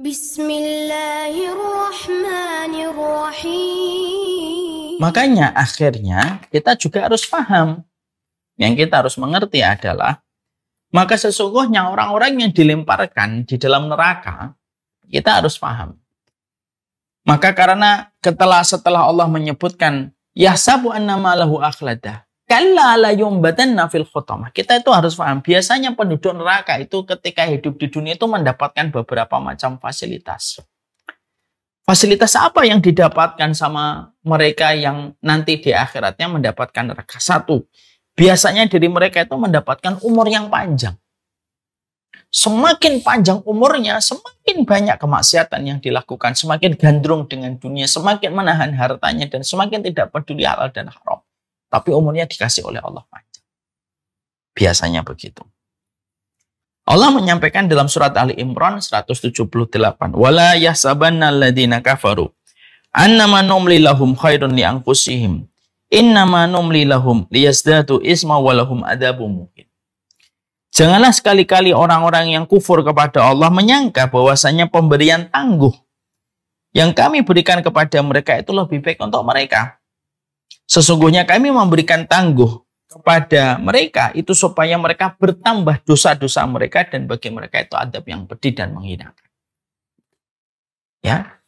Bismillahirrahmanirrahim. Makanya akhirnya kita juga harus paham. Yang kita harus mengerti adalah, maka sesungguhnya orang-orang yang dilemparkan di dalam neraka, kita harus paham. Maka karena setelah Allah menyebutkan, yahsabu annama lahu akhladah, kalla la yumbatanna fil khutamah. Kita itu harus paham, biasanya penduduk neraka itu ketika hidup di dunia itu mendapatkan beberapa macam fasilitas. Fasilitas apa yang didapatkan sama mereka yang nanti di akhiratnya mendapatkan neraka? Satu, biasanya dari mereka itu mendapatkan umur yang panjang. Semakin panjang umurnya, semakin banyak kemaksiatan yang dilakukan, semakin gandrung dengan dunia, semakin menahan hartanya, dan semakin tidak peduli halal dan haram. Tapi umurnya dikasih oleh Allah panjang. Biasanya begitu. Allah menyampaikan dalam surat Ali Imran 178, wala yahsabanna alladziina kafaru annama numli lahum khairun li anfusihim innama numli lahum liyazdadu isma wa lahum adzabun muhin. Janganlah sekali-kali orang-orang yang kufur kepada Allah menyangka bahwasanya pemberian tangguh yang kami berikan kepada mereka itu lebih baik untuk mereka. Sesungguhnya kami memberikan tangguh kepada mereka itu supaya mereka bertambah dosa-dosa mereka, dan bagi mereka itu adab yang pedih dan menghinakan. Ya.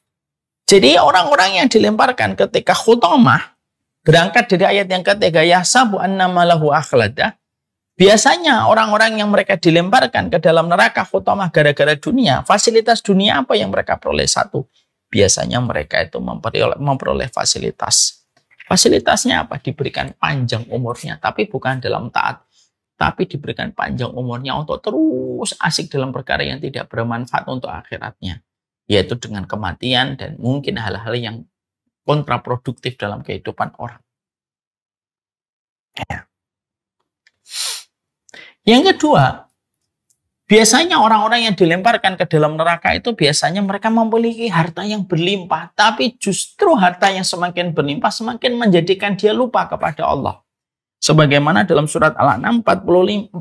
Jadi orang-orang yang dilemparkan ketika khutamah, berangkat dari ayat yang ketiga, yahsabu annama lahu akhladah. Biasanya orang-orang yang mereka dilemparkan ke dalam neraka khutamah gara-gara dunia, fasilitas dunia apa yang mereka peroleh? Satu, biasanya mereka itu memperoleh fasilitas. Fasilitasnya apa? Diberikan panjang umurnya, tapi bukan dalam taat, tapi diberikan panjang umurnya untuk terus asik dalam perkara yang tidak bermanfaat untuk akhiratnya, yaitu dengan kematian dan mungkin hal-hal yang kontraproduktif dalam kehidupan orang. Ya. Yang kedua, biasanya orang-orang yang dilemparkan ke dalam neraka itu biasanya mereka memiliki harta yang berlimpah, tapi justru harta yang semakin berlimpah semakin menjadikan dia lupa kepada Allah. Sebagaimana dalam surat Al-An'am 44,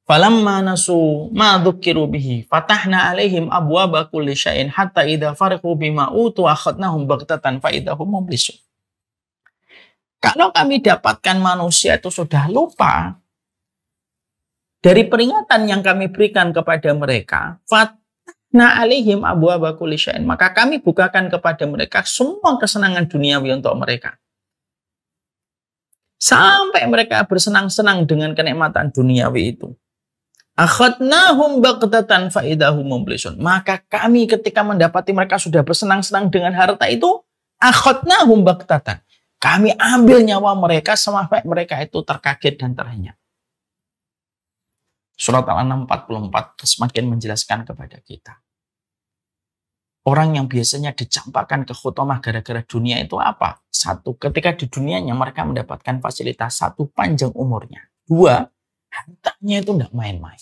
falamma nasu ma dzukiru bihi fatahna alaihim abwaaba kulli syai'in hatta idza fariqu bima utu akhadnahum baghtatan fa idahum mublisun. Kalau kami dapatkan manusia itu sudah lupa dari peringatan yang kami berikan kepada mereka, fatna alaihim abwaaba kulli syai'in, maka kami bukakan kepada mereka semua kesenangan duniawi untuk mereka. Sampai mereka bersenang-senang dengan kenikmatan duniawi itu. Akhadnahum baghtatan fa idahum mublisun. Maka kami ketika mendapati mereka sudah bersenang-senang dengan harta itu, akhadnahum baghtatan. Kami ambil nyawa mereka sampai mereka itu terkaget dan terhenyak. Surat Al-An'am 44 semakin menjelaskan kepada kita. Orang yang biasanya dicampakkan ke khutamah gara-gara dunia itu apa? Satu, ketika di dunianya mereka mendapatkan fasilitas. Satu, panjang umurnya. Dua, hartanya itu tidak main-main.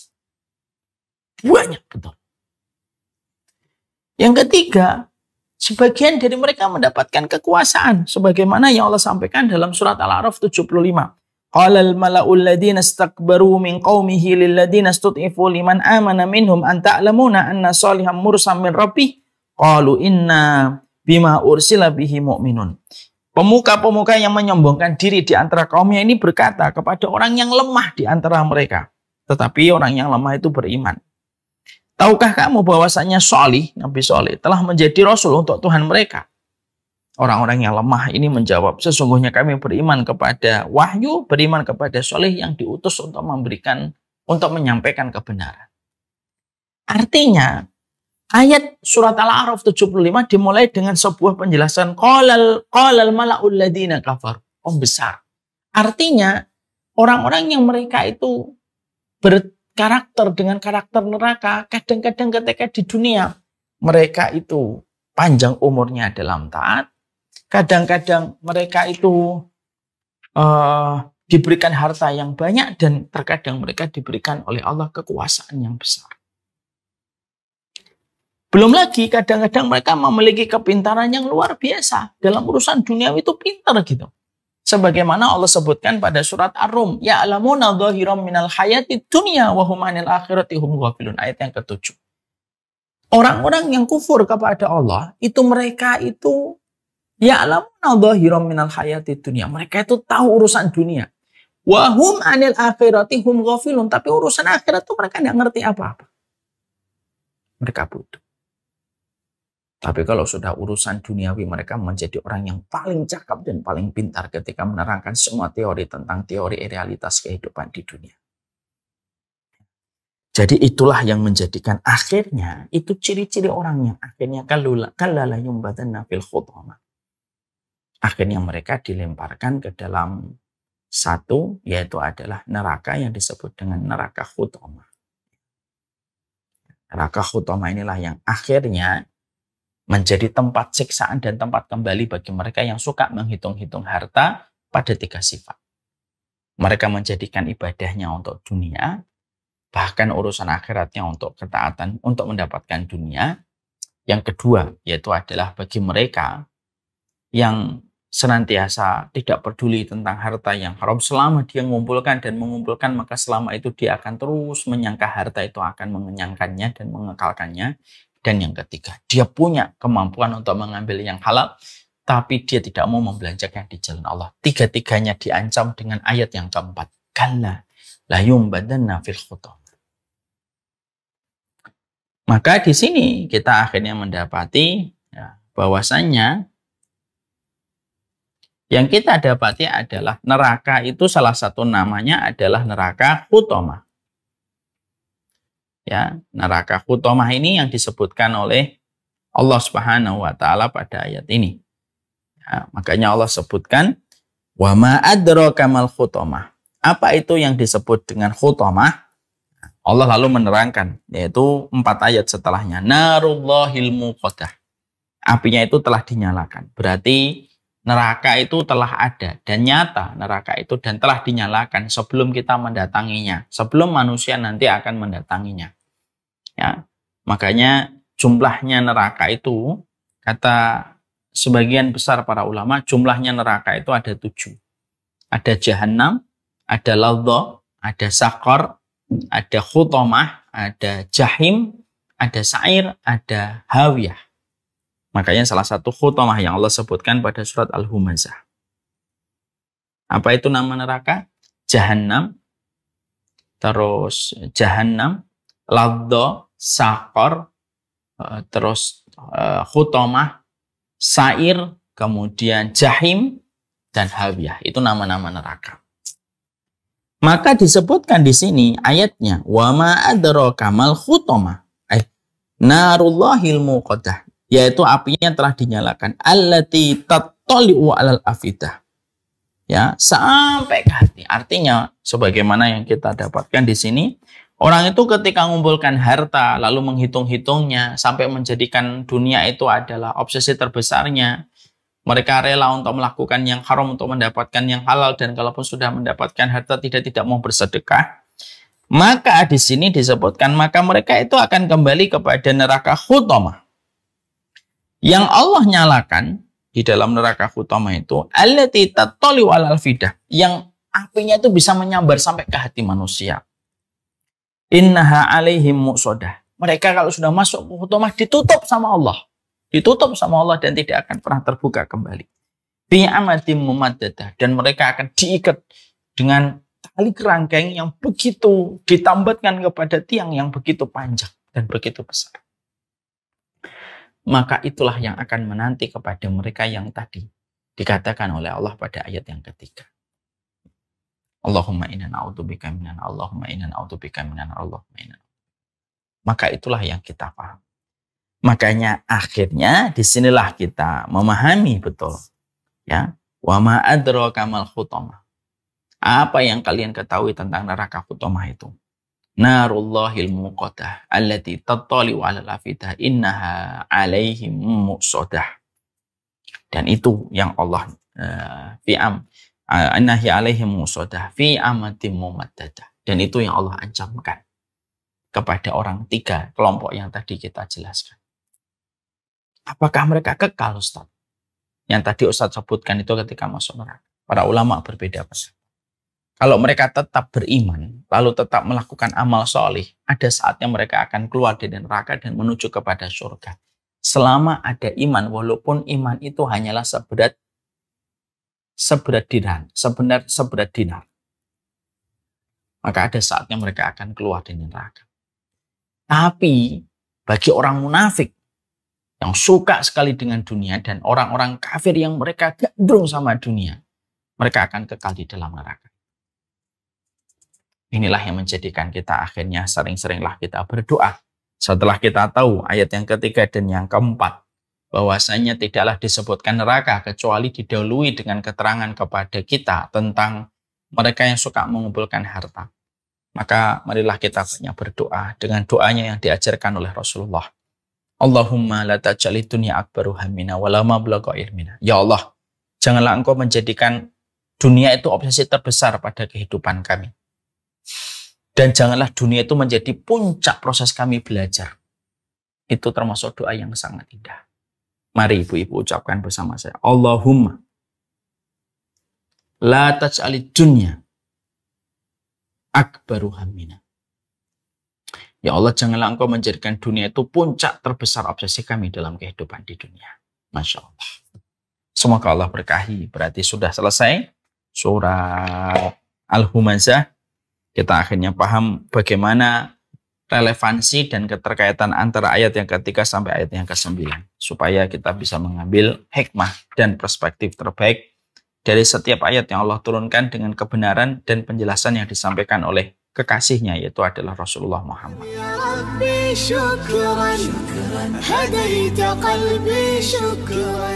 Banyak betul. Yang ketiga, sebagian dari mereka mendapatkan kekuasaan. Sebagaimana yang Allah sampaikan dalam surat Al-A'raf 75. Qalal mala'ul ladina istakbaru min qaumihi lil ladina istud'ifu liman amana minhum an ta'lamuna anna salihan mursam min rabbih qalu inna bima ursila bihi mu'minun. Pemuka-pemuka yang menyombongkan diri di antara kaumnya ini berkata kepada orang yang lemah di antara mereka, tetapi orang yang lemah itu beriman. Tahukah kamu bahwasanya Salih, Nabi Salih telah menjadi rasul untuk Tuhan mereka? Orang-orang yang lemah ini menjawab, sesungguhnya kami beriman kepada wahyu, beriman kepada Salih yang diutus untuk menyampaikan kebenaran. Artinya, ayat surat Al-A'raf 75 dimulai dengan sebuah penjelasan qalal mala'ul ladina kafar, besar. Artinya, orang-orang yang mereka itu berkarakter dengan karakter neraka, kadang-kadang ketika di dunia, mereka itu panjang umurnya dalam taat, kadang-kadang mereka itu diberikan harta yang banyak, dan terkadang mereka diberikan oleh Allah kekuasaan yang besar. Belum lagi kadang-kadang mereka memiliki kepintaran yang luar biasa. Dalam urusan duniawi itu pintar gitu. Sebagaimana Allah sebutkan pada surat Ar-Rum, ya'lamuna dhahiran minal hayati dunya wa hum 'anil akhirati hum ghafilun, ayat yang ke-7. Orang-orang yang kufur kepada Allah, itu mereka itu ya'lamuna dhahiran minal hayati dunia. Mereka itu tahu urusan dunia. Wa hum 'anil akhirati hum ghafilun. Tapi urusan akhirat itu mereka tidak ngerti apa-apa. Mereka bodoh. Tapi kalau sudah urusan duniawi, mereka menjadi orang yang paling cakap dan paling pintar ketika menerangkan semua teori tentang teori realitas kehidupan di dunia. Jadi itulah yang menjadikan akhirnya, itu ciri-ciri orang yang akhirnya kallala yumbadanna fil khutama. Akhirnya mereka dilemparkan ke dalam satu, yaitu adalah neraka yang disebut dengan neraka khutama. Neraka khutama inilah yang akhirnya menjadi tempat siksaan dan tempat kembali bagi mereka yang suka menghitung-hitung harta pada 3 sifat. Mereka menjadikan ibadahnya untuk dunia, bahkan urusan akhiratnya untuk ketaatan, untuk mendapatkan dunia. Yang kedua, yaitu adalah bagi mereka yang senantiasa tidak peduli tentang harta yang haram. Selama dia mengumpulkan dan mengumpulkan, maka selama itu dia akan terus menyangka harta itu akan mengenyangkannya dan mengekalkannya. Dan yang ketiga, dia punya kemampuan untuk mengambil yang halal, tapi dia tidak mau membelanjakan di jalan Allah. Tiga-tiganya diancam dengan ayat yang keempat. Kalla la yumbadanna fil khutama. Maka di sini kita akhirnya mendapati bahwasannya yang kita dapati adalah neraka itu salah satu namanya adalah neraka khutama. Ya, neraka khutamah ini yang disebutkan oleh Allah Subhanahu wa taala pada ayat ini. Ya, makanya Allah sebutkan wa ma adraka mal khutamah. Apa itu yang disebut dengan khutamah? Allah lalu menerangkan, yaitu 4 ayat setelahnya. Narullahil muqaddah. Apinya itu telah dinyalakan. Berarti neraka itu telah ada dan nyata neraka itu dan telah dinyalakan sebelum kita mendatanginya. Sebelum manusia nanti akan mendatanginya. Ya, makanya jumlahnya neraka itu, kata sebagian besar para ulama, jumlahnya neraka itu ada 7. Ada Jahannam, ada Ladha, ada Saqar, ada Khutamah, ada Jahim, ada Sa'ir, ada Hawiyah. Makanya salah satu Khutamah yang Allah sebutkan pada surat Al-Humazah. Apa itu nama neraka? Jahannam, terus Jahannam, Ladha, Saqar, terus Khutamah, Sa'ir, kemudian Jahim, dan Hawiyah. Itu nama-nama neraka. Maka disebutkan di sini ayatnya, wa ma adraka mal khutamah, narullahil muqaddah, yaitu apinya telah dinyalakan, allati tattali'u alal afidah. Ya, sampai ke hati. Artinya sebagaimana yang kita dapatkan di sini, orang itu ketika mengumpulkan harta lalu menghitung-hitungnya sampai menjadikan dunia itu adalah obsesi terbesarnya. Mereka rela untuk melakukan yang haram untuk mendapatkan yang halal, dan kalaupun sudah mendapatkan harta tidak mau bersedekah. Maka di sini disebutkan maka mereka itu akan kembali kepada neraka khutamah. Yang Allah nyalakan di dalam neraka khutamah itu allati tattali'u alal afidah, yang apinya itu bisa menyambar sampai ke hati manusia. Innaha alaihim muqsadah. Mereka kalau sudah masuk ke khutamah ditutup sama Allah. Ditutup sama Allah dan tidak akan pernah terbuka kembali. Bi amadim mumaddadah, dan mereka akan diikat dengan tali kerangkeng yang begitu ditambatkan kepada tiang yang begitu panjang dan begitu besar. Maka itulah yang akan menanti kepada mereka yang tadi dikatakan oleh Allah pada ayat yang ketiga. Allahumma inna na'udzubika minan, Allahumma inna na'udzubika minan, Allahumma inna. Maka itulah yang kita paham. Makanya akhirnya disinilah kita memahami betul, ya, wa ma adraka mal khutamah. Apa yang kalian ketahui tentang neraka khutamah itu? Narullahil muqaddah allati tattali'u 'alal afidah innaha 'alaihim muqsadah. Dan itu yang Allah annahi 'alaihim muqsadah fi amatin mumaddadah. Dan itu yang Allah ancamkan kepada orang 3 kelompok yang tadi kita jelaskan. Apakah mereka kekal, Ustaz? Yang tadi Ustaz sebutkan itu ketika masuk neraka. Para ulama berbeda pendapat. Kalau mereka tetap beriman, lalu tetap melakukan amal soleh, ada saatnya mereka akan keluar dari neraka dan menuju kepada surga. Selama ada iman, walaupun iman itu hanyalah seberat dinar. Maka ada saatnya mereka akan keluar dari neraka. Tapi bagi orang munafik yang suka sekali dengan dunia dan orang-orang kafir yang mereka gandrung sama dunia, mereka akan kekal di dalam neraka. Inilah yang menjadikan kita akhirnya sering-seringlah kita berdoa. Setelah kita tahu ayat yang ketiga dan yang keempat, bahwasanya tidaklah disebutkan neraka kecuali didahului dengan keterangan kepada kita tentang mereka yang suka mengumpulkan harta. Maka marilah kita banyak berdoa dengan doanya yang diajarkan oleh Rasulullah. Allahumma la taj'alid dunya akbaru hammina wa la mablagha ilmina. Ya Allah, janganlah Engkau menjadikan dunia itu obsesi terbesar pada kehidupan kami. Dan janganlah dunia itu menjadi puncak proses kami belajar. Itu termasuk doa yang sangat indah. Mari ibu-ibu ucapkan bersama saya. Allahumma la taj'alid dunya akbaru hammina. Ya Allah, janganlah Engkau menjadikan dunia itu puncak terbesar obsesi kami dalam kehidupan di dunia. Masya Allah. Semoga Allah berkahi. Berarti sudah selesai surah Al-Humazah. Kita akhirnya paham bagaimana relevansi dan keterkaitan antara ayat yang ketiga sampai ayat yang ke-9. Supaya kita bisa mengambil hikmah dan perspektif terbaik dari setiap ayat yang Allah turunkan dengan kebenaran dan penjelasan yang disampaikan oleh kekasihnya, yaitu adalah Rasulullah Muhammad. يا ربي شكرا هديت قلبي شكرا